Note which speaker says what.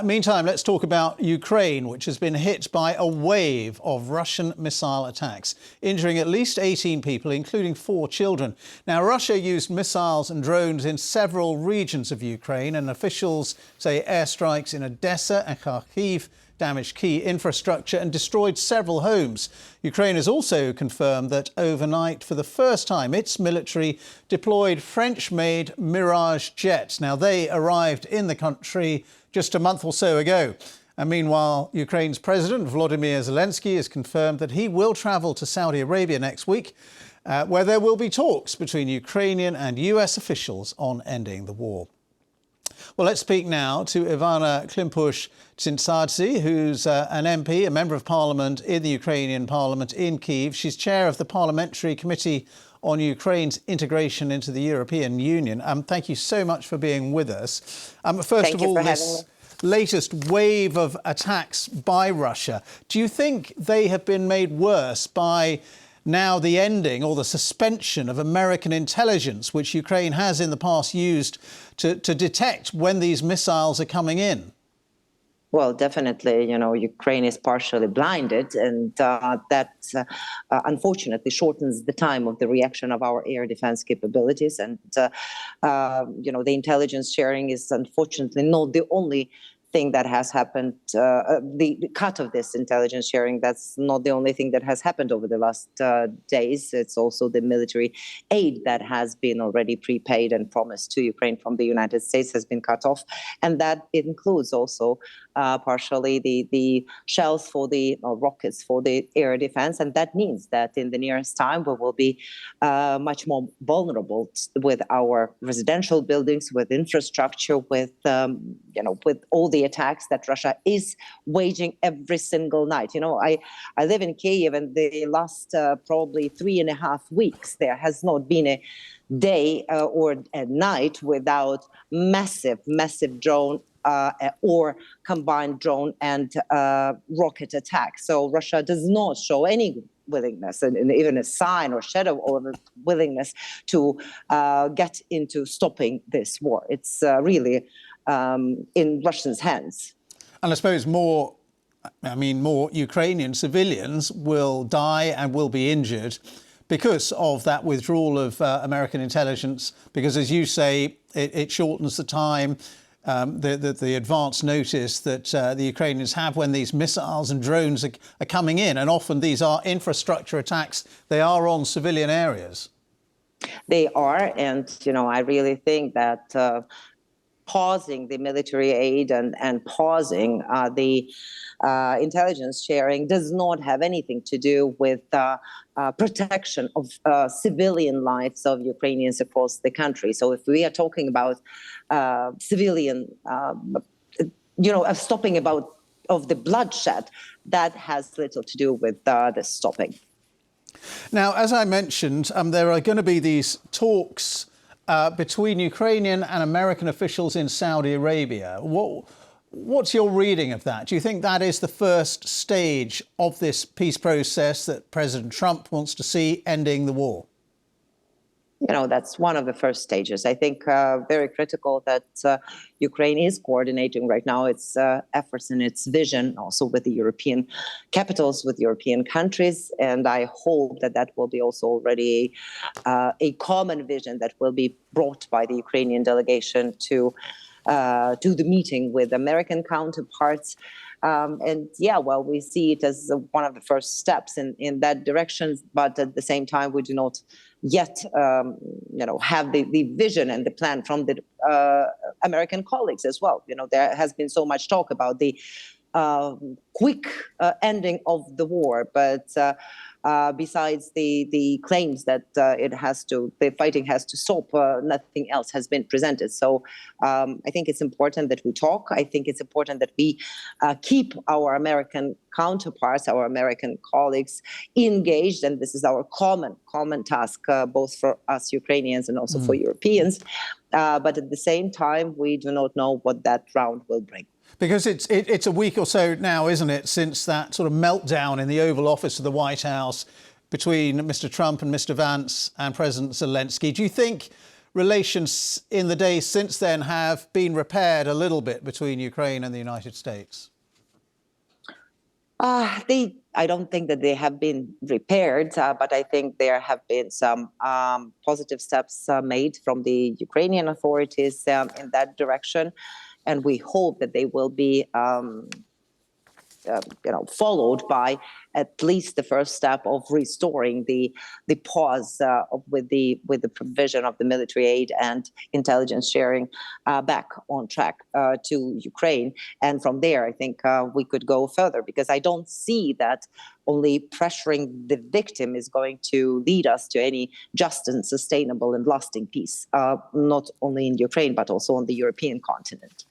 Speaker 1: Meantime, let's talk about Ukraine, which has been hit by a wave of Russian missile attacks, injuring at least 18 people, including 4 children. Now, Russia used missiles and drones in several regions of Ukraine, and officials say airstrikes in Odesa and Kharkiv damaged key infrastructure and destroyed several homes. Ukraine has also confirmed that overnight, for the first time, its military deployed French-made Mirage jets. Now, they arrived in the country just a month or so ago. And meanwhile, Ukraine's President Volodymyr Zelensky has confirmed that he will travel to Saudi Arabia next week, where there will be talks between Ukrainian and US officials on ending the war. Well, let's speak now to Ivana Klimpush-Tsintsadze, who's an MP, a member of parliament in the Ukrainian parliament in Kyiv. She's chair of the Parliamentary Committee on Ukraine's integration into the European Union. Thank you so much for being with us. First of all, this latest wave of attacks by Russia, do you think they have been made worse by now the ending or the suspension of American intelligence, which Ukraine has in the past used to detect when these missiles are coming in?
Speaker 2: Well, definitely, Ukraine is partially blinded, and that unfortunately shortens the time of the reaction of our air defense capabilities. And, the intelligence sharing is unfortunately not the only thing that has happened. The cut of this intelligence sharing, that's not the only thing that has happened over the last days. It's also the military aid that has been already prepaid and promised to Ukraine from the United States has been cut off. And that includes also partially the shells for the rockets for the air defense. And that means that in the nearest time, we will be much more vulnerable with our residential buildings, with infrastructure, with all the attacks that Russia is waging every single night. I live in Kyiv, and the last probably 3.5 weeks, there has not been a day or a night without massive drone or combined drone and rocket attacks. So Russia does not show any willingness and even a sign or shadow of a willingness to get into stopping this war. It's really in Russians' hands.
Speaker 1: And I suppose more Ukrainian civilians will die and will be injured because of that withdrawal of American intelligence, because, as you say, it shortens the time, the advance notice that the Ukrainians have when these missiles and drones are coming in. And often these are infrastructure attacks. They are on civilian areas.
Speaker 2: They are. And, I really think that pausing the military aid and pausing the intelligence sharing does not have anything to do with protection of civilian lives of Ukrainians across the country. So if we are talking about civilian, stopping of the bloodshed, that has little to do with the stopping.
Speaker 1: Now, as I mentioned, there are going to be these talks between Ukrainian and American officials in Saudi Arabia. What's your reading of that? Do you think that is the first stage of this peace process that President Trump wants to see ending the war?
Speaker 2: That's one of the first stages. I think very critical that Ukraine is coordinating right now its efforts and its vision also with the European capitals, with European countries. And I hope that will be also already a common vision that will be brought by the Ukrainian delegation to the meeting with American counterparts. We see it as one of the first steps in that direction. But at the same time, we do not yet, have the vision and the plan from the American colleagues as well. There has been so much talk about the quick ending of the war, but besides the claims that the fighting has to stop, nothing else has been presented. So I think it's important that we talk. I think it's important that we keep our American counterparts, our American colleagues engaged, and this is our common task, both for us Ukrainians and also for Europeans. But at the same time, we do not know what that round will bring.
Speaker 1: Because it's a week or so now, isn't it, since that sort of meltdown in the Oval Office of the White House between Mr. Trump and Mr. Vance and President Zelensky. Do you think relations in the days since then have been repaired a little bit between Ukraine and the United States?
Speaker 2: I don't think that they have been repaired, but I think there have been some positive steps made from the Ukrainian authorities in that direction, and we hope that they will be followed by at least the first step of restoring the pause with the provision of the military aid and intelligence sharing back on track to Ukraine. And from there, I think we could go further, because I don't see that only pressuring the victim is going to lead us to any just and sustainable and lasting peace, not only in Ukraine, but also on the European continent.